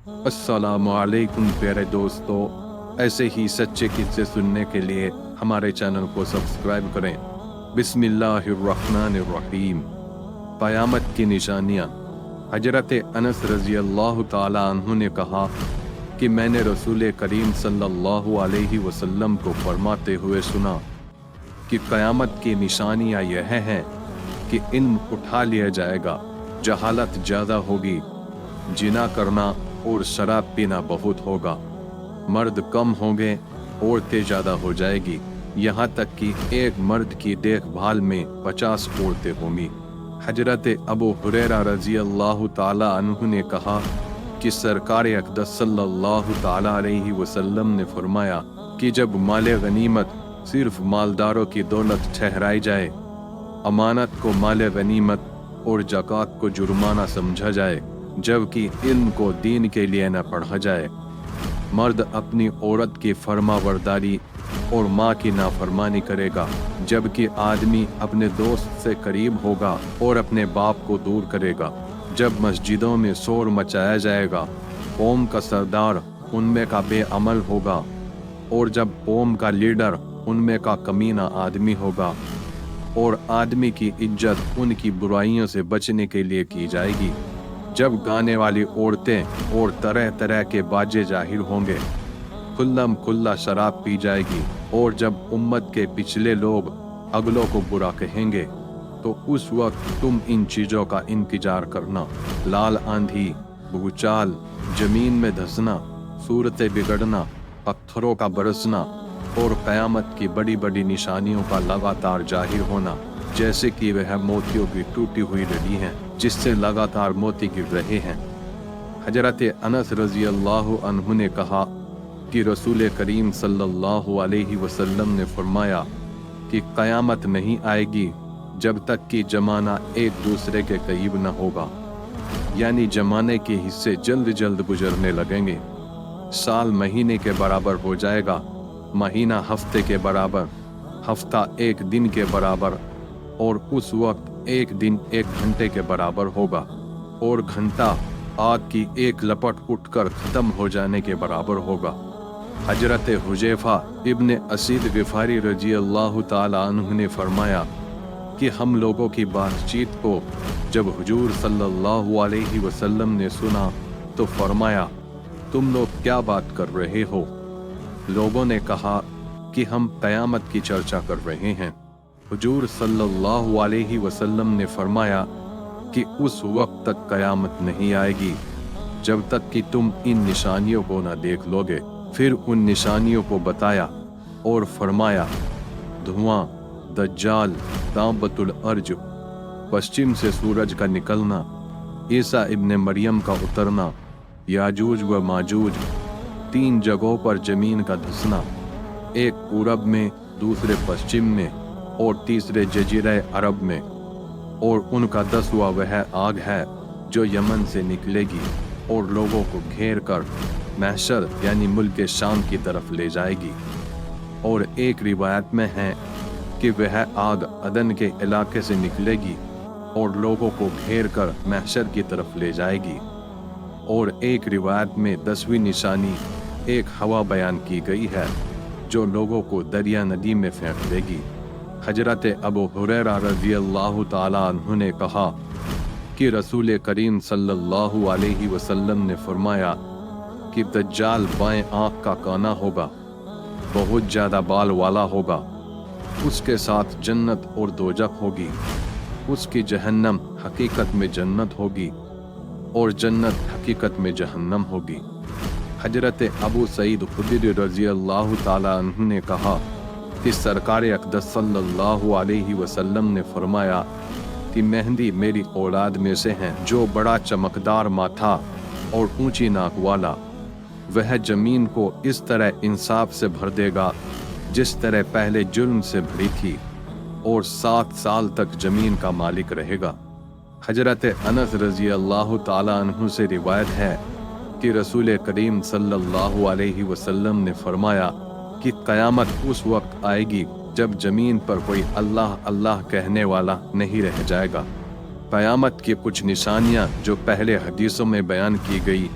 अस्सलामु अलैकुम प्यारे दोस्तों, ऐसे ही सच्चे किस्से सुनने के लिए हमारे चैनल को सब्सक्राइब करें। बिस्मिल्लाहिर्रहमानिर्रहीम। क़यामत की निशानियाँ। हजरत अनस रज़ी अल्लाह ताला अन्हु ने कहा कि मैंने रसूल करीम सल्लल्लाहु अलैहि वसल्लम को फरमाते हुए सुना कि क़यामत की निशानियाँ यह हैं कि इल्म उठा लिया जाएगा, जहालत ज़्यादा होगी, जिना करना और शराब पीना बहुत होगा, मर्द कम होंगे, औरतें ज़्यादा हो जाएगी, यहाँ तक कि एक मर्द की देखभाल में 50 औरतें होंगी। हजरत अबू हुरैरा रज़ी अल्लाह ताला अन्हु ने कहा कि सरकार अक़दस सल्लल्लाहु ताला अलैहि वसल्लम ने फरमाया कि जब माले गनीमत सिर्फ मालदारों की दौलत ठहराई जाए, अमानत को माले गनीमत और ज़कात को जुर्माना समझा जाए, जबकि इल्म को दीन के लिए न पढ़ा जाए, मर्द अपनी औरत की फरमाबरदारी और माँ की नाफरमानी करेगा, जबकि आदमी अपने दोस्त से करीब होगा और अपने बाप को दूर करेगा, जब मस्जिदों में शोर मचाया जाएगा, कौम का सरदार उनमें का बेअमल होगा, और जब कौम का लीडर उनमें का कमीना आदमी होगा, और आदमी की इज्जत उनकी बुराइयों से बचने के लिए की जाएगी, जब गाने वाली औरतें और तरह तरह के बाजे जाहिर होंगे, खुल्लम खुल्ला शराब पी जाएगी, और जब उम्मत के पिछले लोग अगलों को बुरा कहेंगे, तो उस वक्त तुम इन चीज़ों का इंतजार करना: लाल आंधी, भूचाल, जमीन में धंसना, सूरतें बिगड़ना, पत्थरों का बरसना, और क़यामत की बड़ी बड़ी निशानियों का लगातार जाहिर होना, जैसे कि वह मोतियों की टूटी हुई लड़ी हैं जिससे लगातार मोती गिर रहे हैं। हजरत अनस रज़ी अल्लाह अन्हु ने कहा कि रसूल करीम सल्लल्लाहु अलैहि वसल्लम ने फरमाया कि क़यामत नहीं आएगी जब तक कि जमाना एक दूसरे के करीब न होगा, यानी जमाने के हिस्से जल्द जल्द गुजरने लगेंगे। साल महीने के बराबर हो जाएगा, महीना हफ्ते के बराबर, हफ्ता एक दिन के बराबर, और उस वक्त एक दिन एक घंटे के बराबर होगा, और घंटा आग की एक लपट उठकर ख़त्म हो जाने के बराबर होगा। हजरत हुज़ैफ़ा इब्न असीद ग़िफ़ारी रज़ी अल्लाह ताला अन्हु ने फरमाया कि हम लोगों की बातचीत को जब हुजूर सल्लल्लाहु अलैहि वसल्लम ने सुना तो फरमाया, तुम लोग क्या बात कर रहे हो? लोगों ने कहा कि हम क़यामत की चर्चा कर रहे हैं। हुजूर सल्लल्लाहु अलैहि वसल्लम ने फरमाया कि उस वक्त तक क़यामत नहीं आएगी जब तक कि तुम इन निशानियों को न देख लोगे। फिर उन निशानियों को बताया और फरमाया, धुआं, दज्जाल, दाबतुल अर्ज, पश्चिम से सूरज का निकलना, ईसा इब्न मरियम का उतरना, याजूज व माजूज, 3 जगहों पर ज़मीन का धंसना, एक पूरब में, दूसरे पश्चिम में और तीसरे जजीरे अरब में, और उनका 10वां वह आग है जो यमन से निकलेगी और लोगों को घेर कर महशर यानी मुल्क शाम की तरफ ले जाएगी। और एक रिवायत में है कि वह आग अदन के इलाके से निकलेगी और लोगों को घेर कर महशर की तरफ ले जाएगी। और एक रिवायत में 10वीं निशानी एक हवा बयान की गई है जो लोगों को दरिया नदी में फेंक देगी। हजरत अबू हुरैरा रज़ी अल्लाह ताला अन्हु ने कहा कि रसूल करीम सल्लल्लाहु अलैहि वसल्लम ने फरमाया कि दज्जाल बाएं आँख का काना होगा, बहुत ज़्यादा बाल वाला होगा, उसके साथ जन्नत और दोजख होगी, उसकी जहन्नम हकीकत में जन्नत होगी और जन्नत हकीकत में जहन्नम होगी। हजरत अबू सईद खुदरी रज़ी अल्लाह ताला अन्हु ने कहा कि सरकार अक़दस सल्लल्लाहु अलैहि वसल्लम ने फरमाया कि मेहंदी मेरी औलाद में से हैं जो बड़ा चमकदार माथा और ऊंची नाक वाला, वह ज़मीन को इस तरह इंसाफ से भर देगा जिस तरह पहले जुर्म से भरी थी, और 7 साल तक ज़मीन का मालिक रहेगा। हजरत अनस रज़ी अल्लाह ताला अन्हु से रिवायत है कि रसूल करीम सल्लल्लाहु अलैहि वसल्लम ने फरमाया कि क़यामत उस वक्त आएगी जब ज़मीन पर कोई अल्लाह अल्लाह कहने वाला नहीं रह जाएगा। क़यामत की कुछ निशानियाँ जो पहले हदीसों में बयान की गई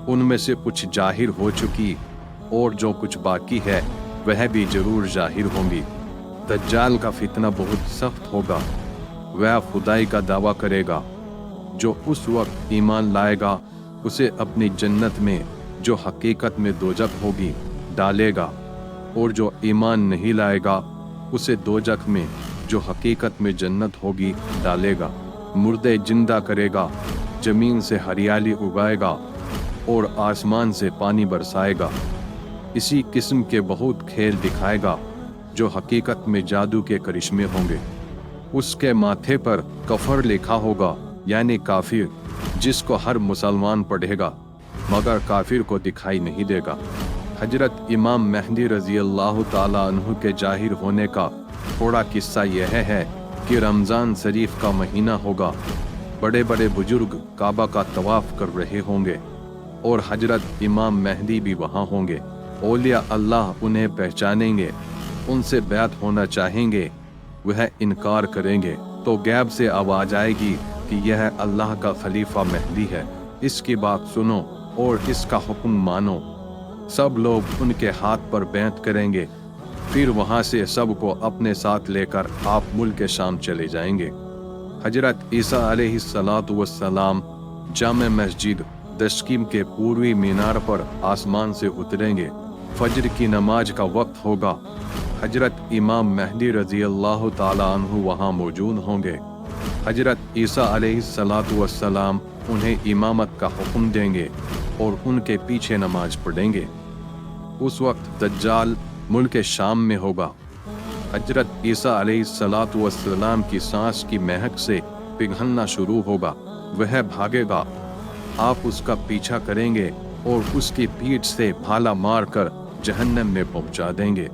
उनमें से कुछ जाहिर हो चुकी और जो कुछ बाकी है वह भी जरूर जाहिर होंगी। दज्जाल का फितना बहुत सख्त होगा। वह खुदाई का दावा करेगा। जो उस वक्त ईमान लाएगा उसे अपनी जन्नत में, जो हकीकत में दोजख होगी, डालेगा, और जो ईमान नहीं लाएगा उसे दोजख में, जो हकीकत में जन्नत होगी, डालेगा। मुर्दे जिंदा करेगा, जमीन से हरियाली उगाएगा और आसमान से पानी बरसाएगा। इसी किस्म के बहुत खेल दिखाएगा जो हकीकत में जादू के करिश्मे होंगे। उसके माथे पर कफर लिखा होगा, यानी काफिर, जिसको हर मुसलमान पढ़ेगा मगर काफिर को दिखाई नहीं देगा। हजरत इमाम मेहदी रजी अल्लाह ताला अन्हु के जाहिर होने का थोड़ा किस्सा यह है कि रमज़ान शरीफ का महीना होगा। बड़े बड़े बुजुर्ग काबा का तवाफ कर रहे होंगे और हजरत इमाम मेहदी भी वहाँ होंगे। औलिया अल्लाह उन्हें पहचानेंगे, उनसे बैत होना चाहेंगे, वह इनकार करेंगे तो गैब से आवाज आएगी कि यह अल्लाह का खलीफा मेहदी है, इसकी बात सुनो और इसका हुक्म मानो। सब लोग उनके हाथ पर बैत करेंगे। फिर वहाँ से सबको अपने साथ लेकर आप मुल्क शाम चले जाएंगे। हजरत ईसा अलैहिस्सलातु वस्सलाम जामे मस्जिद दशकीम के पूर्वी मीनार पर आसमान से उतरेंगे। फजर की नमाज का वक्त होगा। हजरत इमाम मेहदी रजी अल्लाह ताला अन्हु वहाँ मौजूद होंगे। हजरत ईसा अलैहिस्सलातु वस्सलाम उन्हें इमामत का हुक्म देंगे और उनके पीछे नमाज पढ़ेंगे। उस वक्त दज्जाल मुल्क शाम में होगा। हजरत ईसा अलैहिस्सलातु वस्सलाम की सांस की महक से पिघलना शुरू होगा। वह भागेगा, आप उसका पीछा करेंगे और उसकी पीठ से भाला मारकर जहन्नम में पहुंचा देंगे।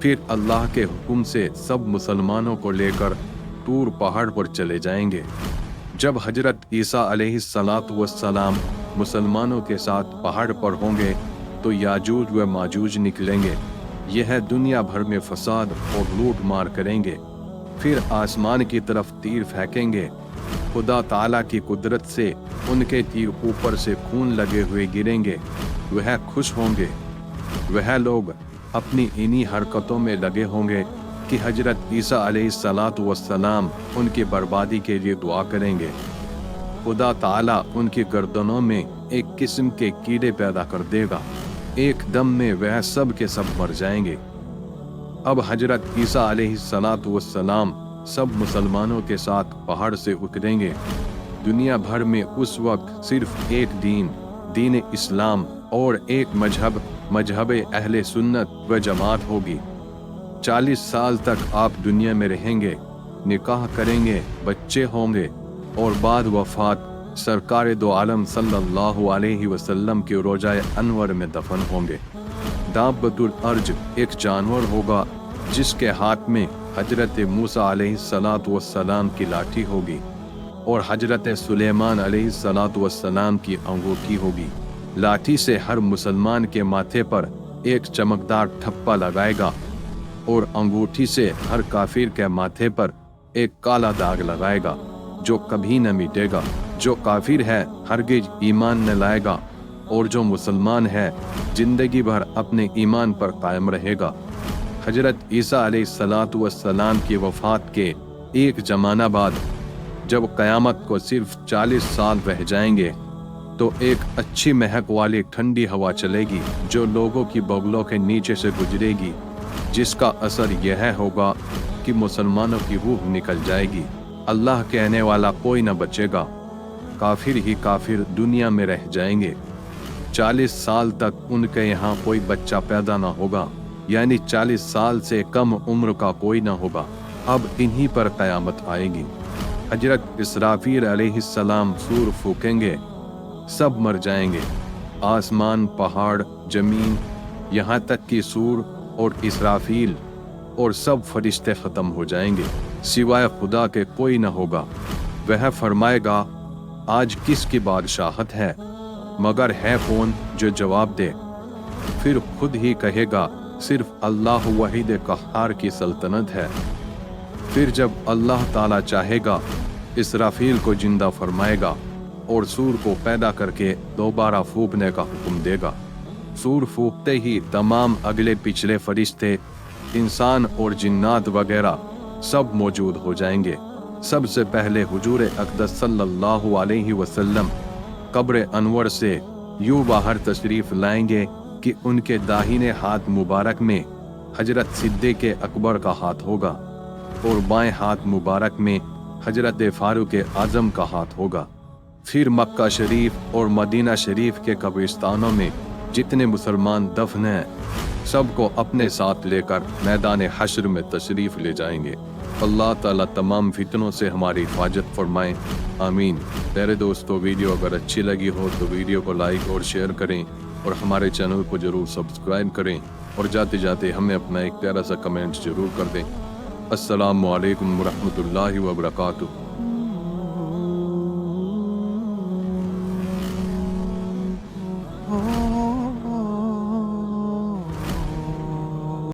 फिर अल्लाह के हुक्म से सब मुसलमानों को लेकर तूर पहाड़ पर चले जाएंगे। जब हजरत ईसा अलैहिस्सलातु वस्सलाम मुसलमानों के साथ पहाड़ पर होंगे तो याजूज व माजूज निकलेंगे। यह दुनिया भर में फसाद और लूट मार करेंगे। फिर आसमान की तरफ तीर फेंकेंगे। खुदा ताला की कुदरत से उनके तीर ऊपर से खून लगे हुए गिरेंगे। वह खुश होंगे। वह लोग अपनी इन्हीं हरकतों में लगे होंगे कि हजरत ईसा अलैहिस्सलातु वस्सलाम उनकी बर्बादी के लिए दुआ करेंगे। खुदा ताला उनकी गर्दनों में एक किस्म के कीड़े पैदा कर देगा। एक दम में वह सब के सब मर जाएंगे। अब हजरत ईसा अलैहिस्सलातु वस्सलाम सब मुसलमानों के साथ पहाड़ से उतरेंगे। दुनिया भर में उस वक्त सिर्फ एक दीन इस्लाम और एक मजहब अहले सुन्नत व जमात होगी। 40 साल तक आप दुनिया में रहेंगे, निकाह करेंगे, बच्चे होंगे और बाद वफात सरकार दो आलम सल्लल्लाहु अलैहि वसल्लम के रोजाए अनवर में दफन होंगे। दाब्बतुल अर्ज एक जानवर होगा जिसके हाथ में हजरत मूसा अलैहिस्सलातु वस्सलाम की लाठी होगी और हजरत सुलेमान अलैहिस्सलातु वस्सलाम की अंगूठी होगी। लाठी से हर मुसलमान के माथे पर एक चमकदार ठप्पा लगाएगा और अंगूठी से हर काफिर के माथे पर एक काला दाग लगाएगा जो कभी न मिटेगा। जो काफिर है हरगिज ईमान न लाएगा और जो मुसलमान है जिंदगी भर अपने ईमान पर कायम रहेगा। हजरत ईसा अलैहिस्सलातु वस्सलाम की वफात के एक जमाना बाद जब कयामत को सिर्फ 40 साल रह जाएंगे तो एक अच्छी महक वाली ठंडी हवा चलेगी जो लोगों की बगलों के नीचे से गुजरेगी, जिसका असर यह होगा कि मुसलमानों की रूह निकल जाएगी। अल्लाह कहने वाला कोई न बचेगा, काफिर ही काफिर दुनिया में रह जाएंगे। 40 साल तक उनके यहाँ कोई बच्चा पैदा न होगा, यानी 40 साल से कम उम्र का कोई न होगा। अब इन्हीं पर कयामत आएगी। हजरत इसराफील अलैहिस्सलाम सूर फूकेंगे, सब मर जाएंगे। आसमान, पहाड़, जमीन, यहाँ तक कि सूर और इसराफील और सब फरिश्ते खत्म हो जाएंगे। सिवाय खुदा के कोई न होगा। वह फरमाएगा, आज किसकी बादशाहत है? मगर है कौन जो जवाब दे? फिर खुद ही कहेगा, सिर्फ अल्लाह वाहिद कहार की सल्तनत है। फिर जब अल्लाह ताला चाहेगा इसराफील को जिंदा फरमाएगा اور سور کو پیدا کر کے دوبارہ پھونکنے کا حکم دے گا۔ سور پھونکتے ہی تمام اگلے پچھلے فرشتے، انسان اور جنات وغیرہ سب موجود ہو جائیں گے۔ سب سے پہلے حضور اقدس صلی اللہ علیہ وسلم قبر انور سے یوں باہر تشریف لائیں گے کہ ان کے داہنے ہاتھ مبارک میں حضرت صدیق اکبر کا ہاتھ ہوگا اور بائیں ہاتھ مبارک میں حضرت فاروق اعظم کا ہاتھ ہوگا۔ پھر مکہ شریف اور مدینہ شریف کے قبرستانوں میں جتنے مسلمان دفن ہیں سب کو اپنے ساتھ لے کر میدان حشر میں تشریف لے جائیں گے۔ اللہ تعالیٰ تمام فتنوں سے ہماری حفاظت فرمائیں، آمین۔ میرے دوستو، ویڈیو اگر اچھی لگی ہو تو ویڈیو کو لائک اور شیئر کریں اور ہمارے چینل کو ضرور سبسکرائب کریں، اور جاتے جاتے ہمیں اپنا ایک پیارا سا کمنٹ ضرور کر دیں۔ السلام علیکم ورحمۃ اللہ وبرکاتہ۔